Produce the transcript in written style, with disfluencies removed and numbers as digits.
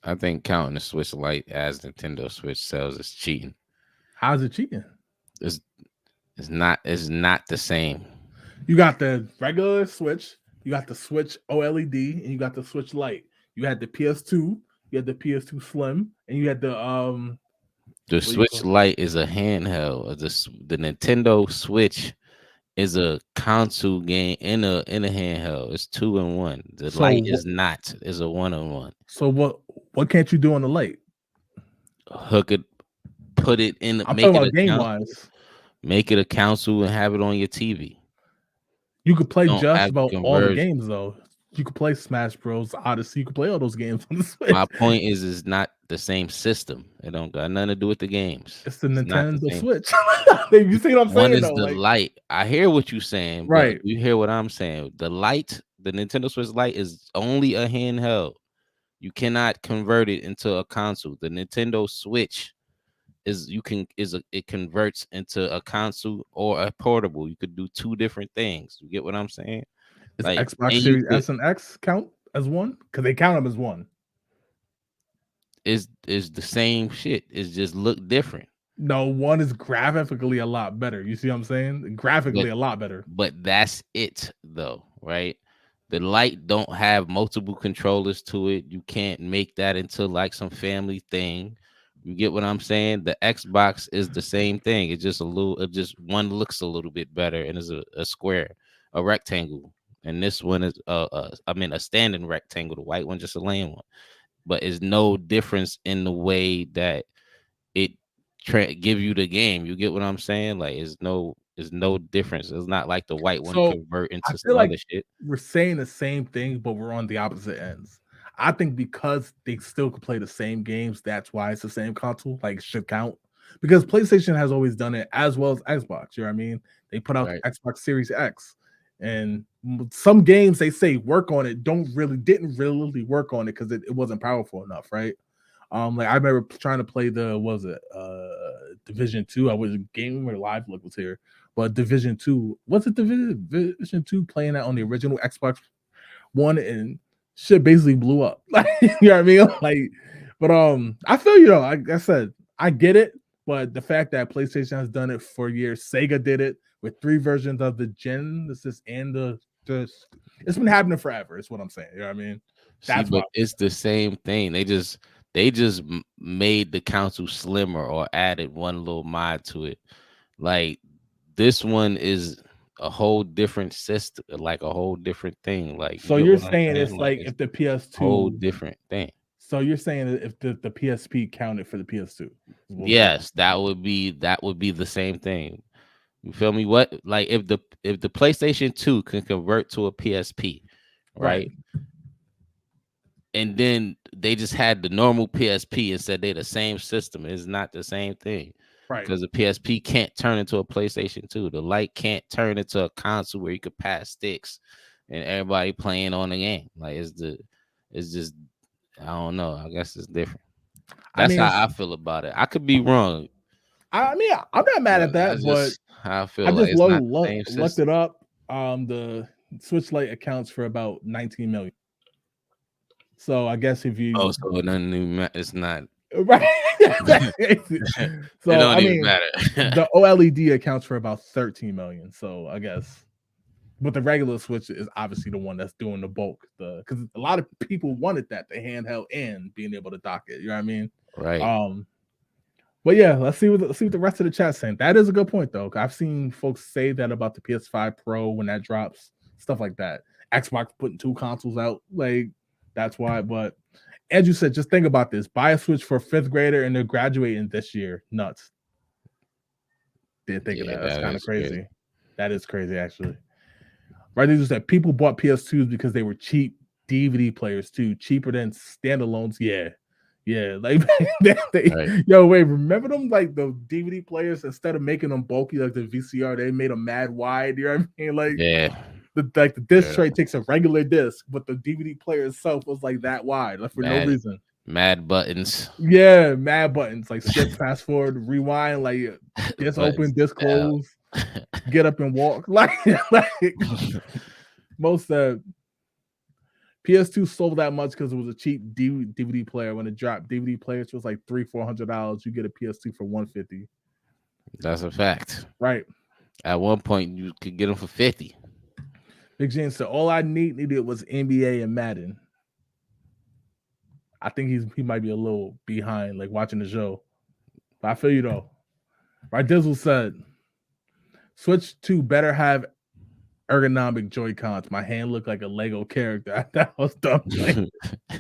I think counting the Switch Lite as Nintendo Switch sales is cheating. How's it cheating? It's it's not the same. You got the regular Switch, you got the Switch OLED, and you got the Switch Lite. You had the PS2, you had the PS2 Slim, and you had the The what do you Switch call Lite is a handheld. The Nintendo Switch is a console game in a handheld. It's two in one. The Lite so is not. Is a one on one. so what can't you do on the Lite? Hook it, put it in, I'm make talking it about a game console, wise. make it a console, and have it on your TV. You could play Don't just have to about all the converge. games though. You could play Smash Bros, Odyssey. You could play all those games on the My Switch. point is not the same system. It don't got nothing to do with the games. It's the It's not the Nintendo same. Switch. You see what I'm One saying is though? the Like, light. I hear what you're saying, but right. you hear what I'm saying. The light, the Nintendo Switch Lite is only a handheld. You cannot convert it into a console. The Nintendo Switch it converts into a console or a portable. You could do two different things. You get what I'm saying? Is Like, Xbox and you Series could S and X count as one? Because they count them as one. is the same shit. It's just look different. No, one is graphically a lot better. You see what I'm saying? But Graphically a lot better. that's it though, right? The light don't have multiple controllers to it. You can't make that into like some family thing. You get what I'm saying? The Xbox is the same thing. It's just it just one looks a little bit better and is a square, a rectangle. And this one is a standing rectangle. The white one just a laying one. But it's no difference in the way that it give you the game. You get what I'm saying? Like it's no difference. It's not like the white one So convert I into feel some like other shit. we're saying the same thing, but we're on the opposite ends. I think because they still could play the same games, that's why it's the same console. Like, it should count. Because PlayStation has always done it as well as Xbox. You know what I mean? They put out Right. the Xbox Series X, and some games they say work on it didn't really work on it because it wasn't powerful enough, right? Like I remember trying to play the what was it Division 2. I was gaming where Live Look was here, but Division 2 was it Division 2 playing that on the original Xbox One, and shit basically blew up. Like, you know what I mean? Like, but I feel you though. Like I said, I get it, but the fact that PlayStation has done it for years, Sega did it with 3 versions of the Genesis and the it's been happening forever. Is what I'm saying. You know what I mean? See, That's why. but it's the same thing. They just made the console slimmer or added one little mod to it. Like this one is a whole different system, like a whole different thing. Like you So get you're what I'm saying saying? it's Like like it's if the a whole PS2. different thing. So you're saying that if the PSP counted for the PS2, is what we're saying. Yes, that would be the same thing. You feel me? What like if the PlayStation 2 can convert to a PSP, Right, right? And then they just had the normal PSP and said they're the same system. It's not the same thing right. because the PSP can't turn into a PlayStation 2. The light can't turn into a console where you could pass sticks and everybody playing on the game. Like it's just I don't know. I guess it's different. I That's mean, how I feel about it. I could be wrong, I'm not mad but at that's that, but just how I I feel. Like just it's not the same looked system. it up. The Switch Lite accounts for about 19 million. So I guess if Oh, you so it doesn't even it's not. right, that's crazy. It So don't I even mean, matter. the OLED accounts for about 13 million. So I guess, but the regular Switch is obviously the one that's doing the bulk. Because a lot of people wanted that the handheld and being able to dock it. You know what I mean? Right. Um, But yeah, let's see what the rest of the chat's saying. That is a good point though. I've seen folks say that about the PS5 Pro when that drops, stuff like that. Xbox putting 2 consoles out, like that's why. But as you said, just think about this: buy a Switch for a fifth grader and they're graduating this year. Nuts. Didn't think of Yeah, that. That's that kind of is crazy. crazy. That is crazy, actually. Right? They just said people bought PS2s because they were cheap DVD players too, cheaper than standalones. Yeah, yeah, like Right. yo, wait, remember them like the DVD players instead of making them bulky like the VCR, they made them mad wide. You know what I mean? Like Yeah. the disc Yeah. tray takes a regular disc, but the DVD player itself was like that wide, like for no Mad reason. mad buttons. Yeah, mad buttons like skip, fast forward, rewind, like disc open, Buttons disc down. close, get up and walk. Like most PS2 sold that much because it was a cheap DVD player when it dropped. DVD players was like $300-$400. You get a PS2 for $150. That's a fact. Right. At one point, you could get them for 50. Big James said, all I needed was NBA and Madden. I think he might be a little behind, like watching the show. But I feel you though. Right, Dizzle said, Switch 2 better have ergonomic Joy-Cons. My hand looked like a Lego character. That was dumb.